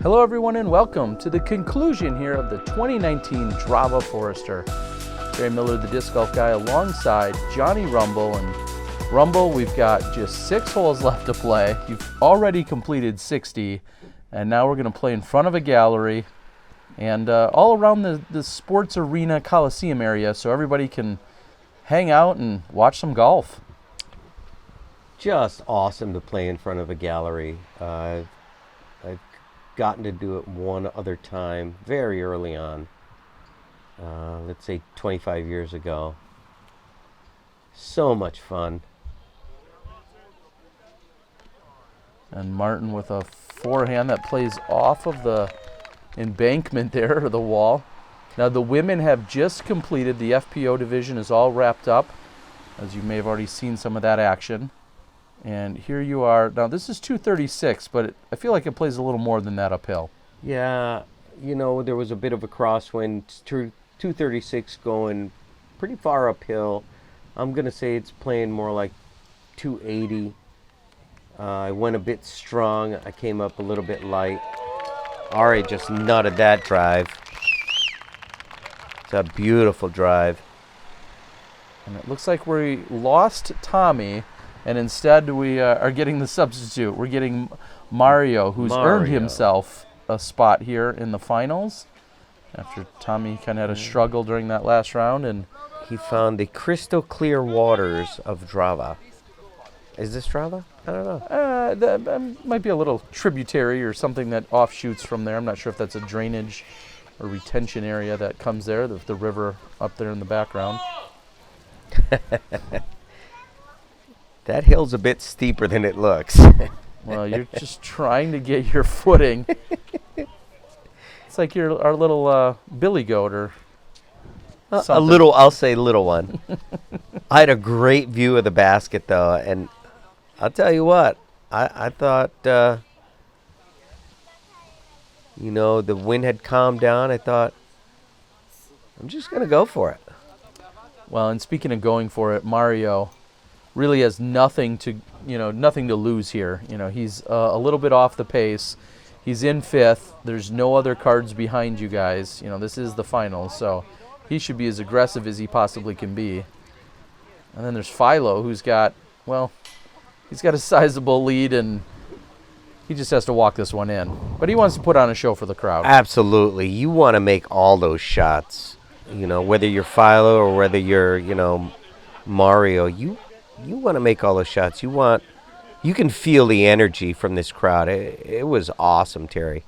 Hello everyone and welcome to the conclusion here of the 2019 Drava Forester. Barry Miller, the disc golf guy, alongside Johnny Rumble. And Rumble, we've got just 6 holes left to play. You've already completed 60, and now we're going to play in front of a gallery and all around the sports arena Coliseum area, so everybody can hang out and watch some golf. Just awesome to play in front of a gallery. I've gotten to do it one other time very early on, let's say 25 years ago. So much fun. And Martin with a forehand that plays off of the embankment there, or the wall. Now the women have just completed. The FPO division is all wrapped up, as you may have already seen some of that action. And here you are. Now this is 236, but I feel like it plays a little more than that uphill. Yeah, you know, there was a bit of a crosswind. 236 going pretty far uphill. I'm going to say it's playing more like 280. I went a bit strong. I came up a little bit light. Ari just nutted that drive. It's a beautiful drive. And it looks like we lost Tomi, and instead we are getting the substitute. We're getting Mario, who's earned himself a spot here in the finals after Tomi kind of had a struggle during that last round. And he found the crystal clear waters of Drava. Is this Drava? I don't know. That might be a little tributary or something that offshoots from there. I'm not sure if that's a drainage or retention area that comes there, the river up there in the background. That hill's a bit steeper than it looks. Well, you're just trying to get your footing. It's like you're our little billy goat or something. A little, I'll say little one. I had a great view of the basket, though, and I'll tell you what, I thought, you know, the wind had calmed down. I thought, I'm just going to go for it. Well, and speaking of going for it, Mario really has nothing to lose here. You know, he's a little bit off the pace. He's in 5th. There's no other cards behind you guys. You know, this is the finals, so he should be as aggressive as he possibly can be. And then there's Philo, who's got, well, he's got a sizable lead, and he just has to walk this one in. But he wants to put on a show for the crowd. Absolutely. You want to make all those shots. You know, whether you're Philo or whether you're, you know, Mario, you want to make all those shots. You can feel the energy from this crowd. It was awesome, Terry.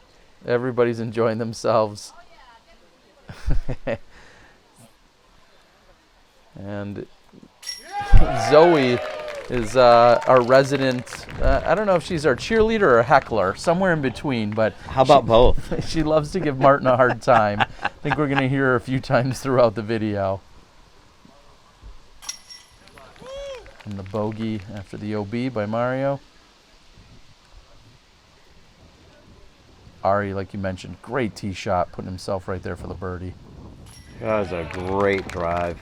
Everybody's enjoying themselves. And Zoe is our resident, I don't know if she's our cheerleader or a heckler, somewhere in between, but how about both? She loves to give Martin a hard time. I think we're going to hear her a few times throughout the video. And the bogey after the OB by Mario. Ari, like you mentioned, great tee shot, putting himself right there for the birdie. That was a great drive.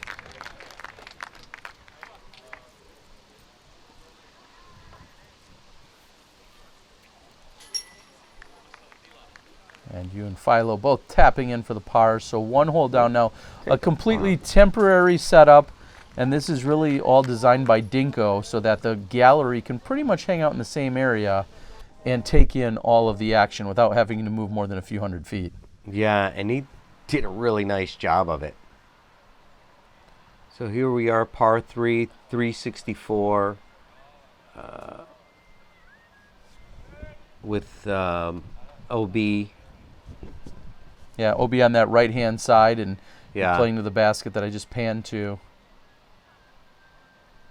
And you and Philo both tapping in for the par. So 1 hole down now. A completely temporary setup. And this is really all designed by Dinko so that the gallery can pretty much hang out in the same area and take in all of the action without having to move more than a few hundred feet. Yeah, and he did a really nice job of it. So here we are, par 3, 364, with OB. Yeah, OB on that right-hand side and Yeah. playing to the basket that I just panned to.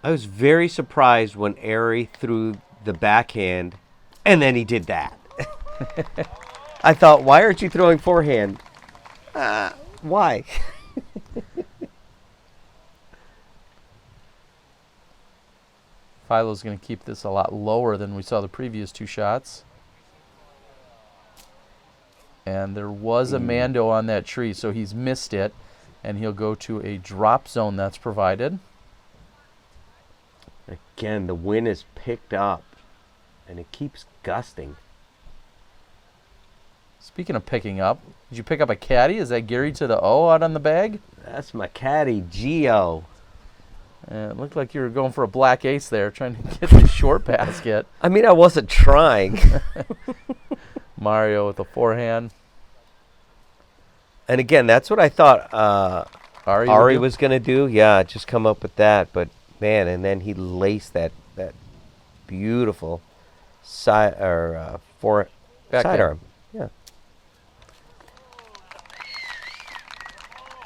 I was very surprised when Ari threw the backhand, and then he did that. I thought, why aren't you throwing forehand? Why? Philo's going to keep this a lot lower than we saw the previous 2 shots. And there was a Mando on that tree, so he's missed it. And he'll go to a drop zone that's provided. Again, the wind is picked up, and it keeps gusting. Speaking of picking up, did you pick up a caddy? Is that Gary to the O out on the bag? That's my caddy, Gio. It looked like you were going for a black ace there, trying to get the short basket. I mean, I wasn't trying. Mario with a forehand. And again, that's what I thought Ari would was going to do. Yeah, just come up with that. But, man, and then he laced that beautiful sidearm. Yeah.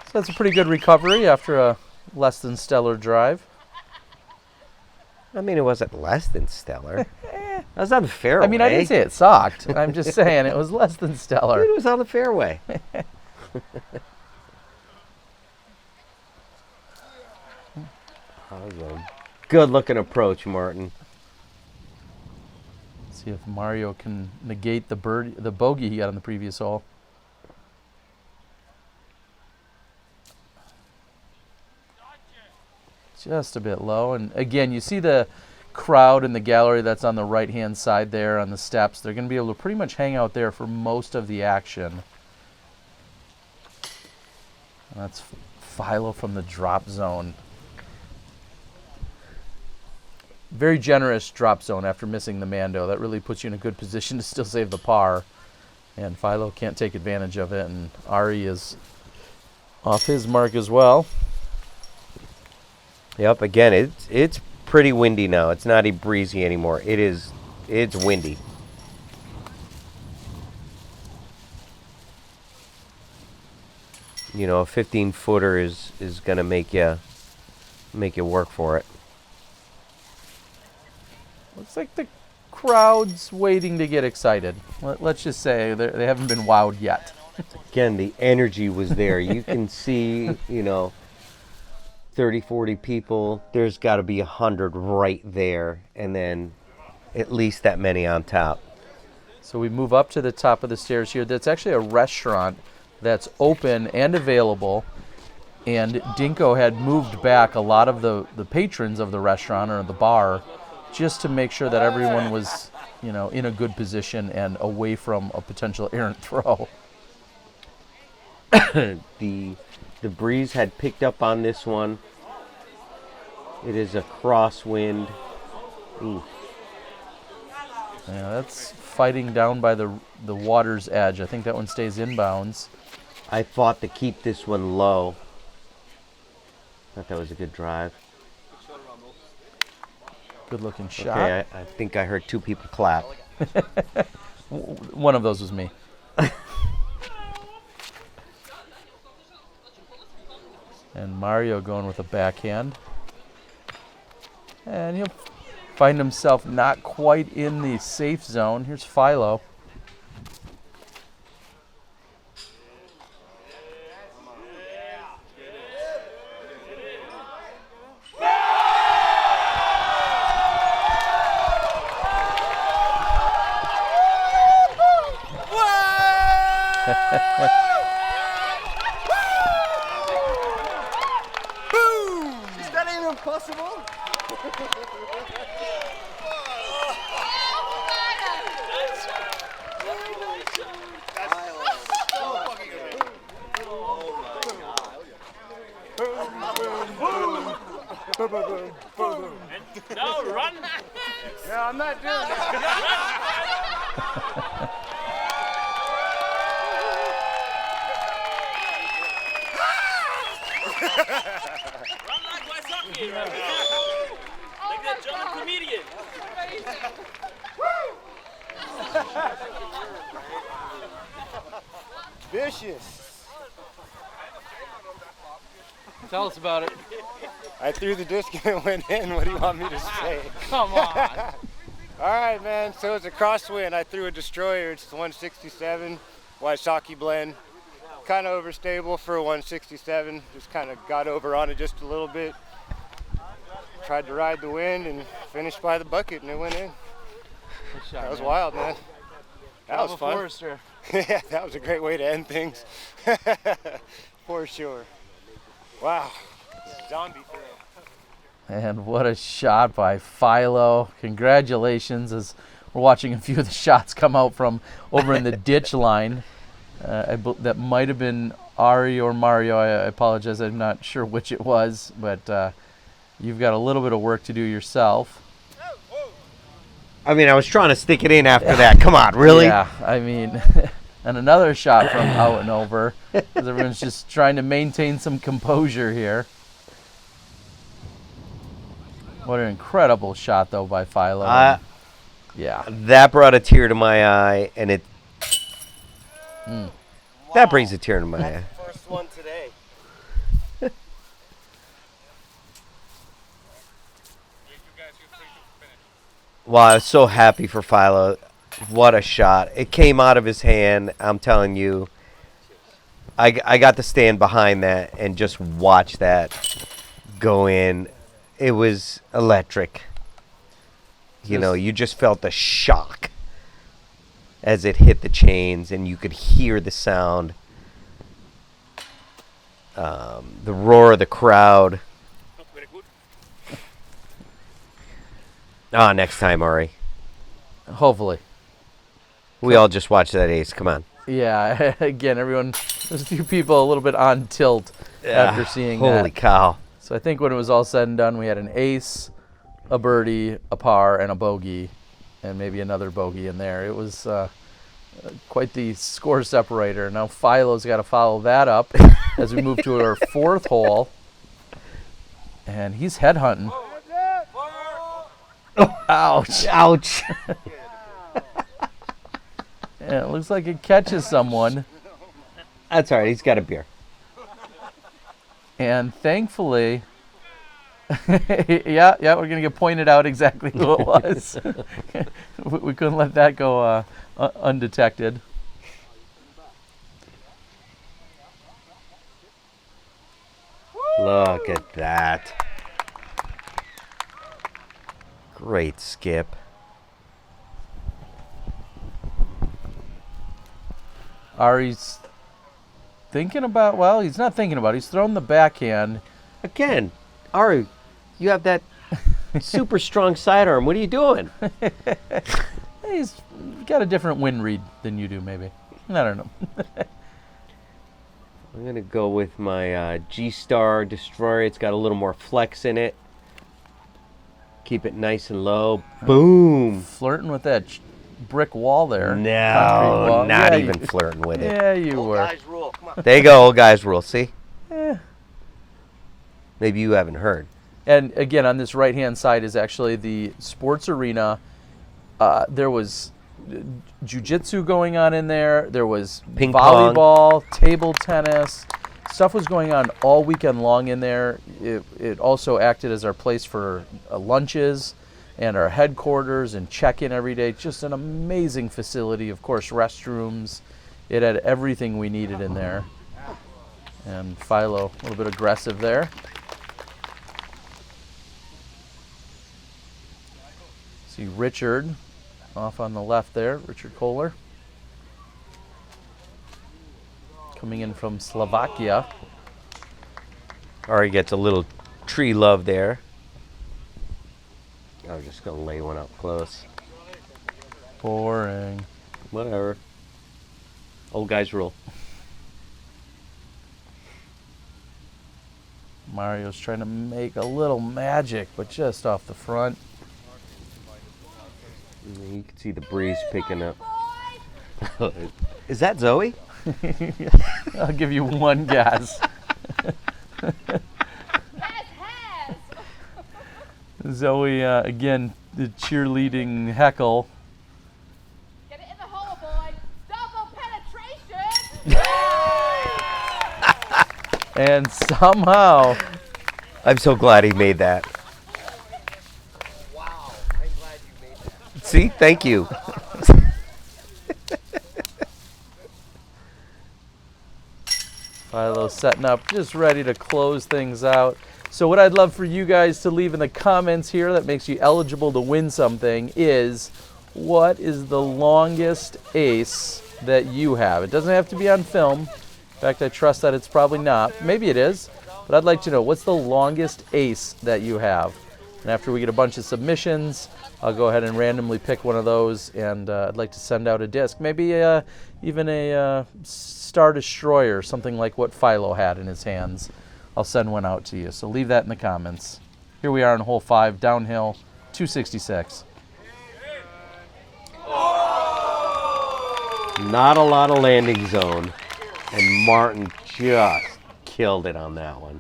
So that's a pretty good recovery after a less than stellar drive. I mean, it wasn't less than stellar. That was on the fairway. I mean, I didn't say it sucked. I'm just saying it was less than stellar. It was on the fairway. That was a good-looking approach, Martin. See if Mario can negate the bogey he got on the previous hole. Just a bit low. And again, you see the crowd in the gallery that's on the right-hand side there on the steps. They're going to be able to pretty much hang out there for most of the action. And that's Philo from the drop zone. Very generous drop zone after missing the Mando. That really puts you in a good position to still save the par. And Philo can't take advantage of it. And Ari is off his mark as well. Yep, again, it's pretty windy now. It's not breezy anymore. It's windy. You know, a 15-footer is going to make you work for it. Looks like the crowd's waiting to get excited. Let's just say they haven't been wowed yet. Again, the energy was there. You can see, 30, 40 people. There's got to be 100 right there, and then at least that many on top. So we move up to the top of the stairs here. That's actually a restaurant that's open and available. And Dinko had moved back a lot of the patrons of the restaurant or the bar just to make sure that everyone was, in a good position and away from a potential errant throw. The breeze had picked up on this one. It is a crosswind. Ooh. Yeah, that's fighting down by the water's edge. I think that one stays inbounds. I fought to keep this one low. Thought that was a good drive. Good looking shot. Okay, I think I heard two people clap. One of those was me. And Mario going with a backhand. And he'll find himself not quite in the safe zone. Here's Philo. Is that even possible? No, run! No, I'm not doing that. Run like Wysocki! Like that German comedian! Vicious. Tell us about it. I threw the disc and it went in. What do you want me to say? Come on. All right, man. So it's a crosswind. I threw a destroyer. It's the 167 Wysocki blend. Kind of overstable for a 167. Just kind of got over on it just a little bit. Tried to ride the wind and finished by the bucket, and it went in. That was wild, man. That was fun. Drava Forester. Yeah, that was a great way to end things. For sure. Wow. Zombie throw. And what a shot by Philo. Congratulations, as we're watching a few of the shots come out from over in the ditch line. That might have been Ari or Mario. I apologize. I'm not sure which it was, but you've got a little bit of work to do yourself. I mean, I was trying to stick it in after that. Come on, really? Yeah, I mean, and another shot from out and over. 'Cause everyone's just trying to maintain some composure here. What an incredible shot, though, by Philo. Yeah. That brought a tear to my eye, and it... That brings a tear to my eye. First one today. Wow, I was so happy for Philo. What a shot. It came out of his hand. I'm telling you. I got to stand behind that and just watch that go in. It was electric. You know, you just felt the shock as it hit the chains, and you could hear the sound. The roar of the crowd. Very good. Next time, Ari. Hopefully. We all just watched that ace. Come on. Yeah, again, there's a few people a little bit on tilt after seeing that. Holy cow. So I think when it was all said and done, we had an ace, a birdie, a par, and a bogey, and maybe another bogey in there. It was quite the score separator. Now Philo's got to follow that up as we move to our fourth hole, and he's headhunting. Oh, ouch. Ouch. Yeah, it looks like it catches someone. That's all right. He's got a beer. And thankfully, yeah, we're going to get pointed out exactly who it was. We couldn't let that go undetected. Look at that. Great skip. Ari's thinking about, well, he's not thinking about it. He's throwing the backhand. Again, Ari, you have that super strong sidearm. What are you doing? He's got a different wind read than you do, maybe. I don't know. I'm going to go with my G-Star Destroyer. It's got a little more flex in it. Keep it nice and low. Boom. Flirting with that brick wall there. Concrete No, wall. not Yeah, even flirting with it. Yeah, you were. Guys rule. Come on. There you go, old guys rule. See? Eh. Maybe you haven't heard. And again, on this right-hand side is actually the sports arena. There was jiu-jitsu going on in there. There was Ping pong. volleyball, table tennis. Stuff was going on all weekend long in there. It also acted as our place for lunches and our headquarters and check-in every day. Just an amazing facility. Of course, restrooms. It had everything we needed in there. And Philo, a little bit aggressive there. See Richard off on the left there, Richard Kohler. Coming in from Slovakia. Ari gets a little tree love there. I was just going to lay one up close. Boring. Whatever. Old guys rule. Mario's trying to make a little magic, but just off the front. You can see the breeze picking up. Is that Zoe? I'll give you one guess. Zoe, again, the cheerleading heckle. Get it in the hole, boy. Double penetration. And somehow, I'm so glad he made that. Wow. I'm glad you made that. See? Thank you. Philo setting up, just ready to close things out. So what I'd love for you guys to leave in the comments here that makes you eligible to win something is, what is the longest ace that you have? It doesn't have to be on film. In fact, I trust that it's probably not. Maybe it is, but I'd like to know, what's the longest ace that you have? And after we get a bunch of submissions, I'll go ahead and randomly pick one of those, and I'd like to send out a disc. Maybe even a Star Destroyer, something like what Philo had in his hands. I'll send one out to you. So leave that in the comments. Here we are in hole 5, downhill, 266. Not a lot of landing zone, and Martin just killed it on that one.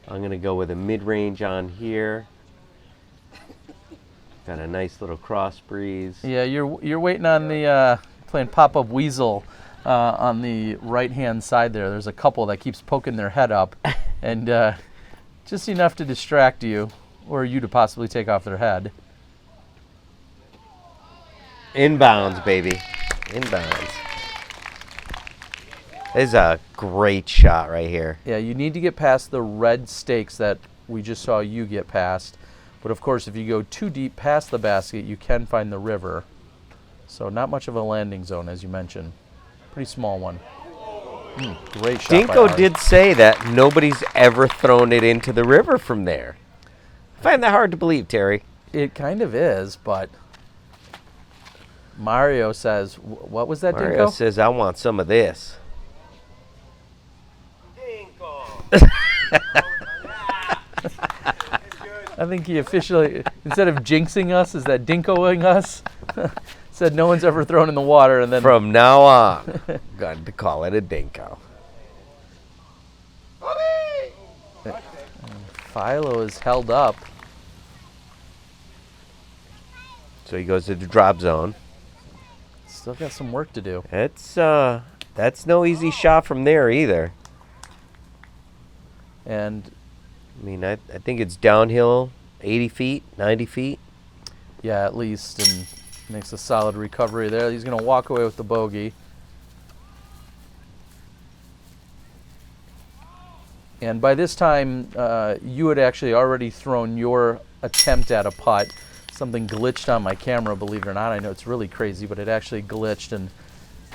I'm going to go with a mid-range on here. Got a nice little cross breeze. Yeah, you're waiting on the playing pop-up weasel on the right-hand side there. There's a couple that keeps poking their head up, and just enough to distract you, or you to possibly take off their head. Inbounds, baby. Inbounds. This is a great shot right here. Yeah, you need to get past the red stakes that we just saw you get past. But of course, if you go too deep past the basket, you can find the river. So not much of a landing zone, as you mentioned. Pretty small one. Great shot. Dinko did say that nobody's ever thrown it into the river from there. I find that hard to believe, Terry. It kind of is, but Mario says, what was that, Mario Dinko? says, I want some of this. I think he officially, instead of jinxing us, is that Dinkoing us? Said no one's ever thrown in the water, and then From now on, got to call it a Dinko. Philo is held up. So he goes to the drop zone. Still got some work to do. That's no easy shot from there either. And I mean, I think it's downhill 80 feet, 90 feet. yeah, at least, and makes a solid recovery there. He's going to walk away with the bogey. And by this time, you had actually already thrown your attempt at a putt. Something glitched on my camera, believe it or not. I know it's really crazy, but it actually glitched and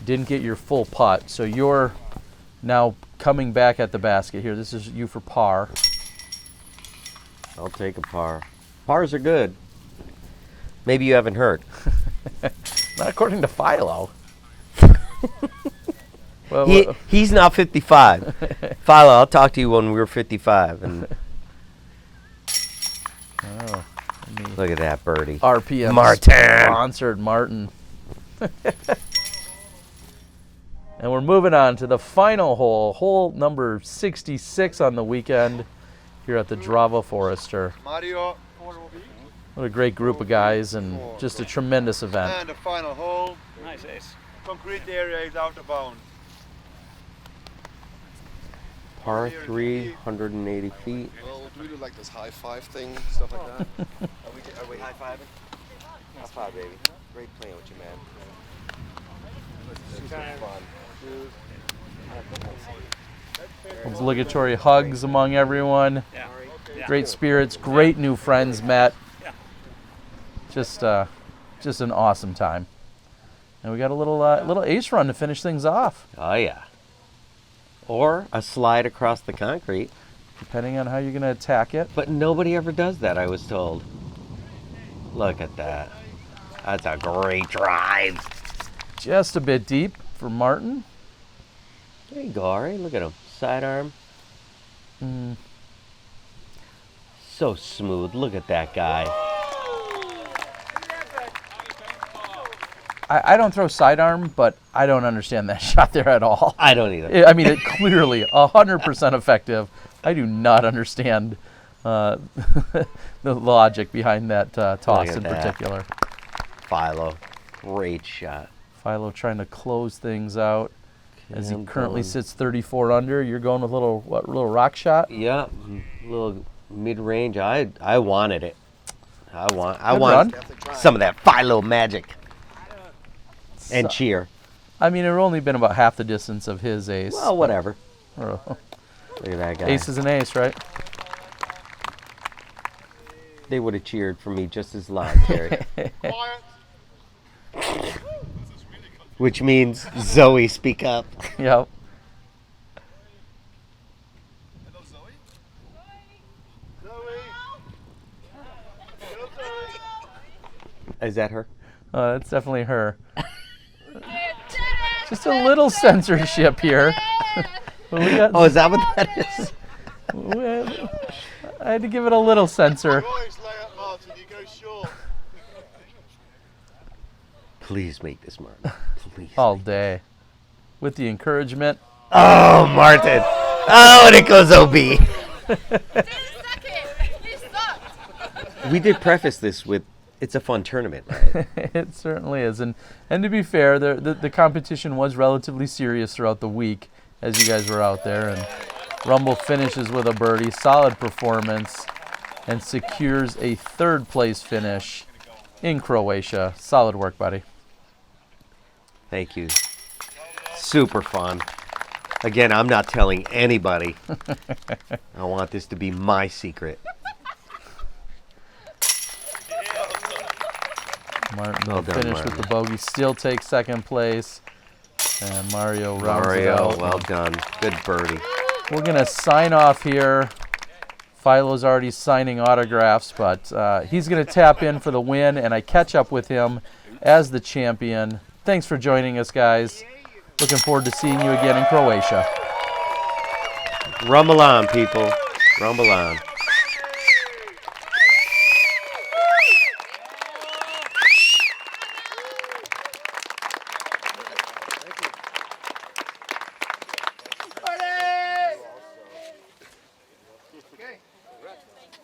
didn't get your full putt. So you're now coming back at the basket here. This is you for par. I'll take a par. Pars are good. Maybe you haven't heard. Not according to Philo. Well, He's not 55. Philo, I'll talk to you when we're 55. And oh, look at that birdie. RPM Martin. sponsored Martin. And we're moving on to the final hole, hole number 66 on the weekend here at the Drava Forester. Mario. What a great group of guys, and just a tremendous event. And the final hole. Nice ace. Concrete area is out of bounds. Par 3, 180 feet. Well, do we do like this high five thing, stuff like that? Are we high fiving? High five, baby. Great playing with you, man. Obligatory hugs among everyone. Yeah. Great spirits, great new friends met. Just an awesome time. And we got a little ace run to finish things off, Oh, yeah. Or a slide across the concrete. depending on how you're going to attack it. But nobody ever does that, I was told. Look at that. That's a great drive. Just a bit deep for Martin. There you go, Ari. Look at him. Sidearm. So smooth. Look at that guy. I don't throw sidearm, but I don't understand that shot there at all. I don't either. I mean, it clearly 100% effective. I do not understand the logic behind that toss Look at in that. particular. Philo. Great shot. Philo trying to close things out as he I'm currently going- sits 34 under. You're going with a little rock shot? Yeah, little mid-range. I wanted it. I want run. some of that Philo magic and cheer. I mean, it would only been about half the distance of his ace. Well, whatever. Or- Look at that guy. ace is an ace, right? They would have cheered for me just as loud, Terry. Which means, Zoe, speak up. Yep. Is that her? That's definitely her. Just a little censorship here. But we got, Oh, is that what that is? I had to give it a little censor. Always lay up, Martin. You go short. Please make this, Martin. Please. All day. With the encouragement. Oh, Martin. Oh, and it goes OB. We did preface this with, it's a fun tournament, right? It certainly is. And to be fair, the competition was relatively serious throughout the week as you guys were out there. And Rumble finishes with a birdie, solid performance, and secures a third place finish in Croatia. Solid work, buddy. Thank you. Super fun. Again, I'm not telling anybody. I want this to be my secret. Martin Well will done, finish Martin. with the bogey, still takes second place. And Mario rounds it Mario, out. well done. Good birdie. We're going to sign off here. Philo's already signing autographs, but he's going to tap in for the win, and I catch up with him as the champion. Thanks for joining us, guys. Looking forward to seeing you again in Croatia. Rumble on, people. Rumble on.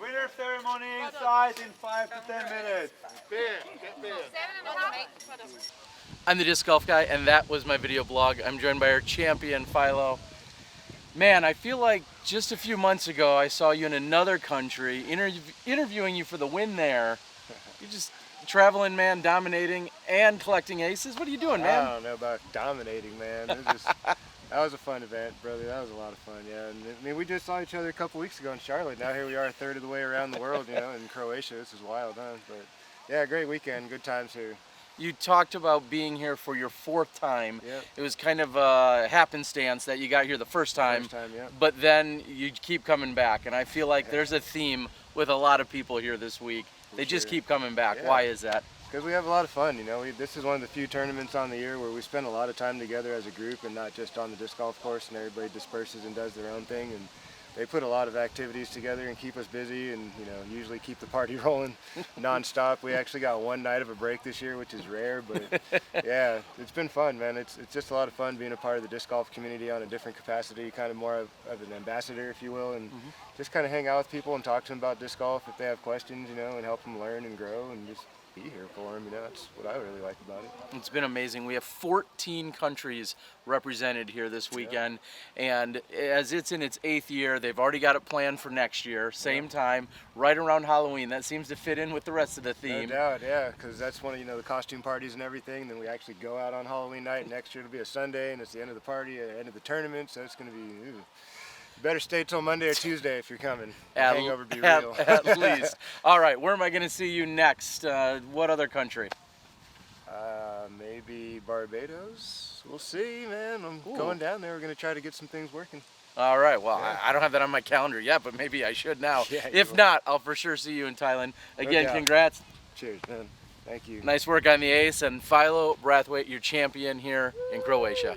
Winner ceremony inside in 5 to 10 minutes. Beer. Get beer. I'm the Disc Golf Guy, and that was my video blog. I'm joined by our champion, Philo. Man, I feel like just a few months ago I saw you in another country, interviewing you for the win there. You're just traveling, man, dominating and collecting aces. What are you doing, man? I don't know about dominating, man. It was just, that was a fun event, brother. That was a lot of fun, yeah. And I mean, we just saw each other a couple weeks ago in Charlotte. Now here we are, a third of the way around the world, you know, in Croatia. This is wild, huh? But yeah, great weekend, good times here. You talked about being here for your fourth time. Yep. It was kind of a happenstance that you got here the first time, Yep. but then you keep coming back. And I feel like there's a theme with a lot of people here this week. They just sure. keep coming back. Yeah. Why is that? Because we have a lot of fun, you know. This is one of the few tournaments on the year where we spend a lot of time together as a group and not just on the disc golf course, and everybody disperses and does their own thing. And they put a lot of activities together and keep us busy, and you know, usually keep the party rolling nonstop. We actually got one night of a break this year, which is rare, but yeah, it's been fun, man. It's just a lot of fun being a part of the disc golf community on a different capacity, kind of more of an ambassador, if you will, and just kind of hang out with people and talk to them about disc golf if they have questions, you know, and help them learn and grow and just be here for them. You know, that's what I really like about it. It's been amazing. We have 14 countries represented here this weekend, and as it's in its 8th year, they've already got it planned for next year, same time, right around Halloween. That seems to fit in with the rest of the theme. No doubt, yeah, because that's one of, you know, the costume parties and everything. Then we actually go out on Halloween night. Next year it'll be a Sunday, and it's the end of the party, end of the tournament, so it's going to be, ooh. You better stay till Monday or Tuesday if you're coming. The hangover be real. At least. All right, where am I going to see you next? What other country? Maybe Barbados. We'll see, man. I'm going down there. We're going to try to get some things working. All right, well, I don't have that on my calendar yet, but maybe I should now. Yeah, if not, I'll for sure see you in Thailand. Again, doubt. congrats. Cheers, man. Thank you. Nice work on the ace, and Philo Brathwaite, your champion here in Croatia.